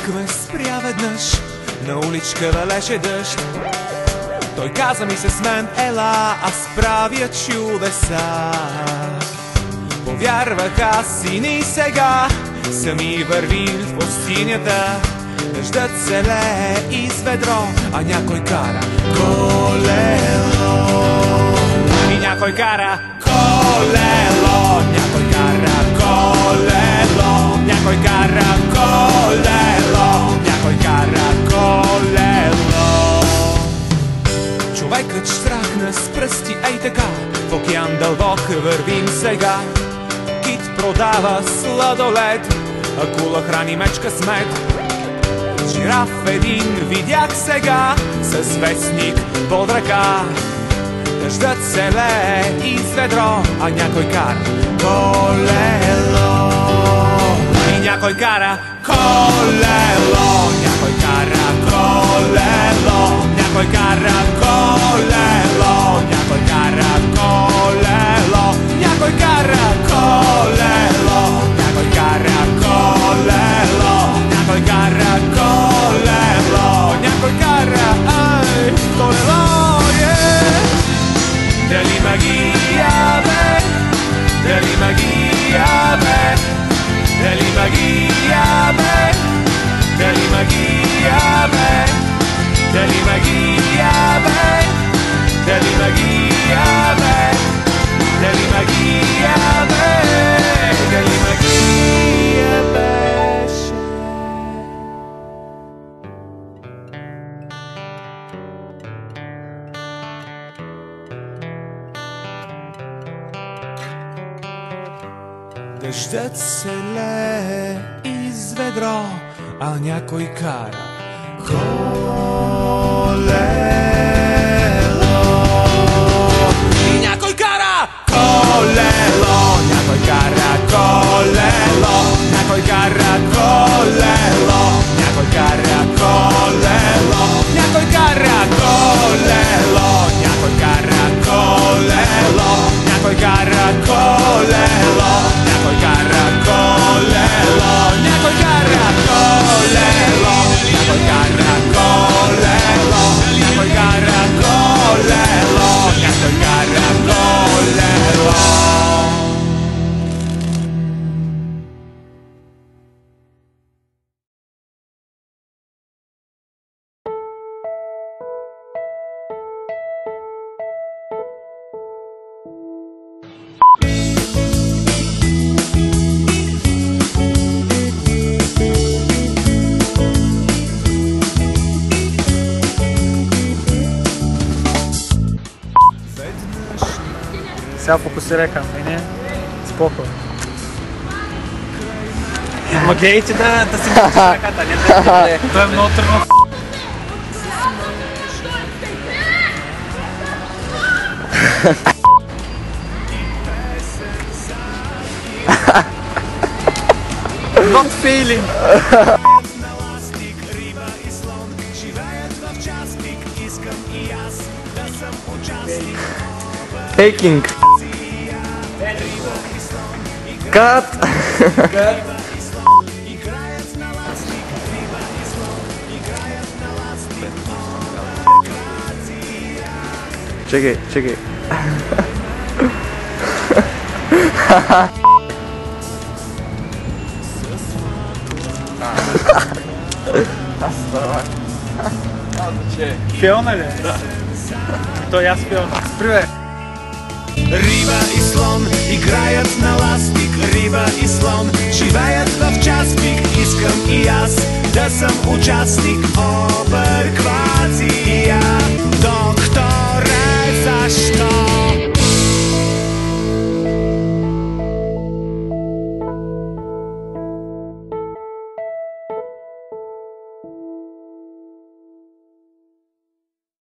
ме спря веднъж, на уличка валеше дъжд. Той каза ми се с мен, ела, аз правя чудеса. Повярвах аз и ни сега, сами вървим в пустинята. Дъждът се лее из ведро, а някой кара колело. И някой кара колело, някой кара колело, някой кара колело, някой кара колело. Човекът штракна с пръсти, ей така, в океан дълбок вървим сега. Кит продава сладолед, акула храни мечка с мед. Жираф един видях сега, с вестник под ръка. Дъждът се лее из ведро, а някой кара колело. И някой кара колело, някой кара колело, някой кара колело, някой кара колело, някой кара колело, някой кара колело, някой кара колело, някой кара колело, Дали магия бе, дали магия бе, дали магия бе, дали магия бе, дали магия бе, дали магия бе, дали магия бе, дали магия беше. Дъждът се лее из ведро, а някой кара колело. И някой кара колело, някой кара колело, някой кара колело, някой кара колело, някой кара колело, някой кара колело, някой кара колело, някой кара колело, някой кара колело, някой кара колело, някой кара колело, някой кара колело. Сега фокусирай към мене, спокойно. Ма гледайте да си мъчиш ръката, не да. Това е много трудно. Not feeling. Taking. Cut. Чекай, чекай. Филна ли? Да. И то и аз филна. Привет! Риба и слон играят на ластик, риба и слон живеят в час пик. Искам и аз да съм участник.